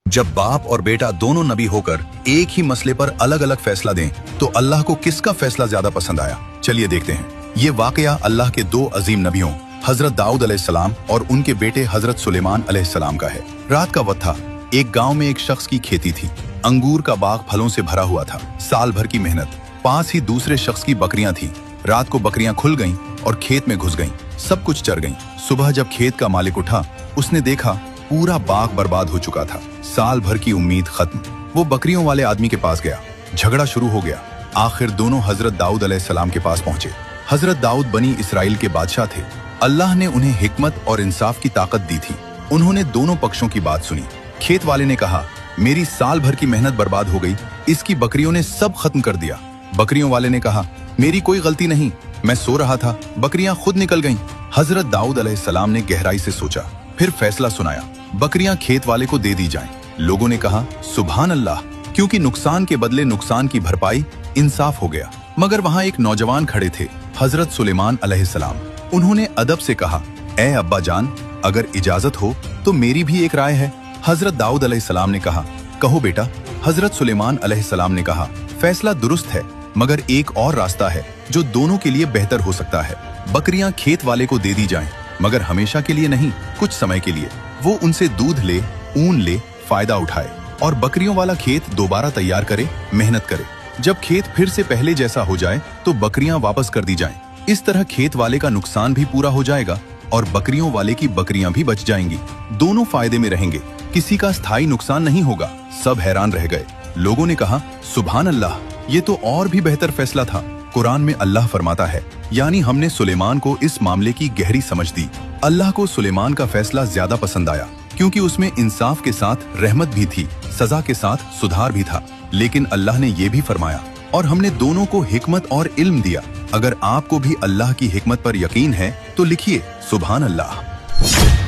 जब बाप और बेटा दोनों नबी होकर एक ही मसले पर अलग अलग फैसला दें तो अल्लाह को किसका फैसला ज्यादा पसंद आया? चलिए देखते हैं। ये वाकया अल्लाह के दो अजीम नबियों हजरत दाऊद अलैहिस्सलाम और उनके बेटे हजरत सुलेमान अलैहिस्सलाम का है। रात का वक्त था। एक गांव में एक शख्स की खेती थी। अंगूर का बाग फलों से भरा हुआ था। साल भर की मेहनत। पास ही दूसरे शख्स की बकरियां थी। रात को बकरियां खुल गईं और खेत में घुस गईं। सब कुछ चर गईं। सुबह जब खेत का मालिक उठा, उसने देखा पूरा बाग बर्बाद हो चुका था। साल भर की उम्मीद खत्म। वो बकरियों वाले आदमी के पास गया। झगड़ा शुरू हो गया। आखिर दोनों हजरत दाऊद अलैहिस्सलाम के पास पहुंचे। हजरत दाऊद बनी इसराइल के बादशाह थे। अल्लाह ने उन्हें हिकमत और इंसाफ की ताकत दी थी। उन्होंने दोनों पक्षों की बात सुनी। खेत वाले ने कहा, मेरी साल भर की मेहनत बर्बाद हो गई, इसकी बकरियों ने सब खत्म कर दिया। बकरियों वाले ने कहा, मेरी कोई गलती नहीं, मैं सो रहा था, बकरियां खुद निकल गईं। हजरत दाऊद अलैहिस्सलाम ने गहराई से सोचा, फिर फैसला सुनाया, बकरियां खेत वाले को दे दी जाएं। लोगों ने कहा, सुभान अल्लाह, क्योंकि नुकसान के बदले नुकसान की भरपाई इंसाफ हो गया। मगर वहां एक नौजवान खड़े थे, हजरत सुलेमान अलैहिस्सलाम। उन्होंने अदब से कहा, ए अब्बा जान, अगर इजाजत हो तो मेरी भी एक राय है। हजरत दाऊद अलैहिस्सलाम ने कहा, कहो बेटा। हजरत सुलेमान अलैहिस्सलाम ने कहा, फैसला दुरुस्त है, मगर एक और रास्ता है जो दोनों के लिए बेहतर हो सकता है। बकरियां खेत वाले को दे दी जाएं, मगर हमेशा के लिए नहीं, कुछ समय के लिए। वो उनसे दूध ले, ऊन ले, फायदा उठाए और बकरियों वाला खेत दोबारा तैयार करे, मेहनत करे। जब खेत फिर से पहले जैसा हो जाए तो बकरियां वापस कर दी जाएं। इस तरह खेत वाले का नुकसान भी पूरा हो जाएगा और बकरियों वाले की बकरियां भी बच जाएंगी। दोनों फायदे में रहेंगे, किसी का स्थायी नुकसान नहीं होगा। सब हैरान रह गए। लोगों ने कहा, सुभान अल्लाह, ये तो और भी बेहतर फैसला था। कुरान में अल्लाह फरमाता है, यानी हमने सुलेमान को इस मामले की गहरी समझ दी। अल्लाह को सुलेमान का फैसला ज्यादा पसंद आया, क्योंकि उसमें इंसाफ के साथ रहमत भी थी, सजा के साथ सुधार भी था। लेकिन अल्लाह ने ये भी फरमाया, और हमने दोनों को हिकमत और इल्म दिया। अगर आपको भी अल्लाह की हिकमत पर यकीन है तो लिखिए, सुभान अल्लाह।